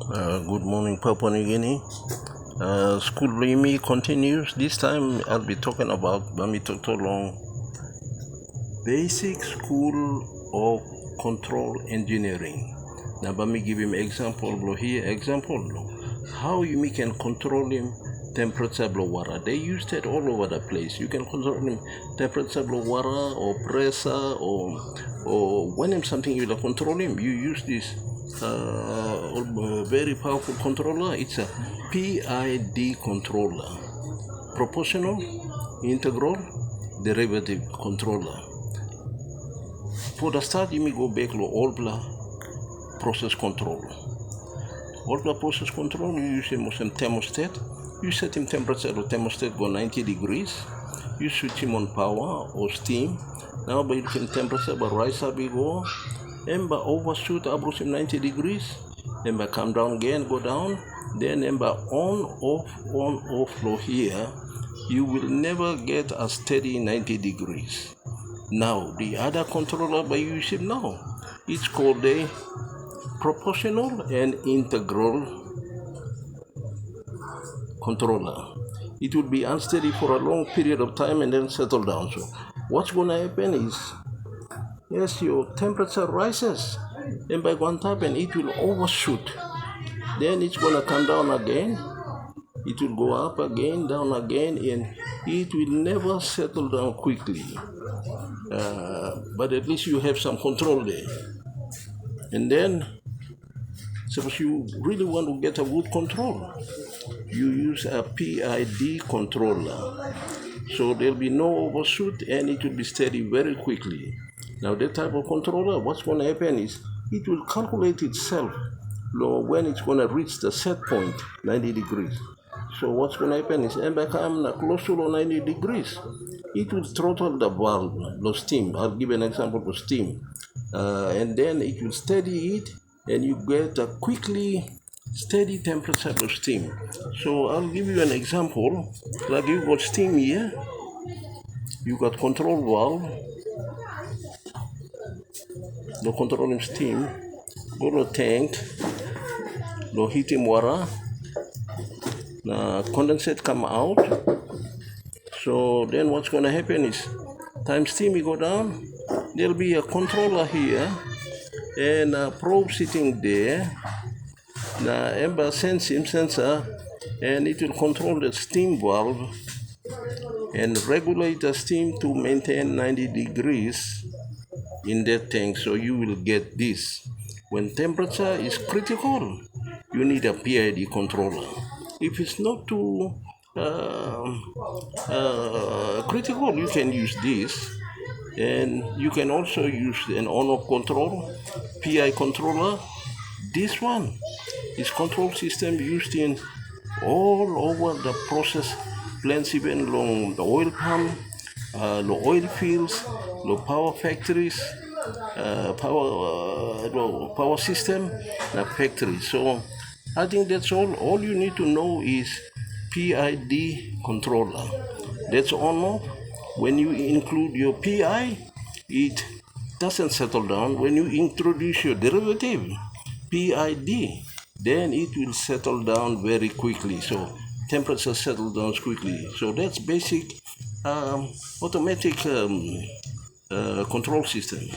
Good morning, Papua New Guinea. School Remy continues. This time I'll be talking about Bami Totolong basic school of control engineering. Now Bami give him example below here. Example how you can control him temperature below water. They use that all over the place. You can control him temperature below water or pressure or when him something you control him, you use this very powerful controller. It's a PID controller, proportional integral derivative controller. For the start, you may go back to all process control. All process control, you use him as a thermostat. You set him temperature to thermostat go 90 degrees. You switch him on power or steam. Now by the temperature by rise up go. And by overshoot above 90 degrees, and by come down again, go down, then by on off flow here, you will never get a steady 90 degrees. Now the other controller by using now, it's called a proportional and integral controller. It will be unsteady for a long period of time and then settle down. So what's going to happen is, yes, your temperature rises, and by one time and it will overshoot. Then it's gonna come down again. It will go up again, down again, and it will never settle down quickly. But at least you have some control there. And then, suppose you really want to get a good control, you use a PID controller. So there'll be no overshoot and it will be steady very quickly. Now that type of controller, what's going to happen is it will calculate itself when it's going to reach the set point, 90 degrees. So what's going to happen is, and by come close to 90 degrees, it will throttle the valve, the steam. I'll give an example of steam. And then it will steady it, and you get a quickly steady temperature of steam. So I'll give you an example. Like you got steam here, you got control valve, the controlling steam, go to tank, the heating water, the condensate come out. So then what's going to happen is, time steam will go down, there'll be a controller here and a probe sitting there, the ember sensor, and it will control the steam valve and regulate the steam to maintain 90 degrees in that tank. So you will get this. When temperature is critical, you need a PID controller. If it's not too critical, you can use this. And you can also use an on-off control, PI controller. This one is control system used in all over the process plants, even along the oil palm, the oil fields, the power factories, power system, the factory. So I think that's all. All you need to know is PID controller. That's on off. When you include your PI, it doesn't settle down. When you introduce your derivative, PID, then it will settle down very quickly. So temperature settle down quickly. So that's basic automatic control system.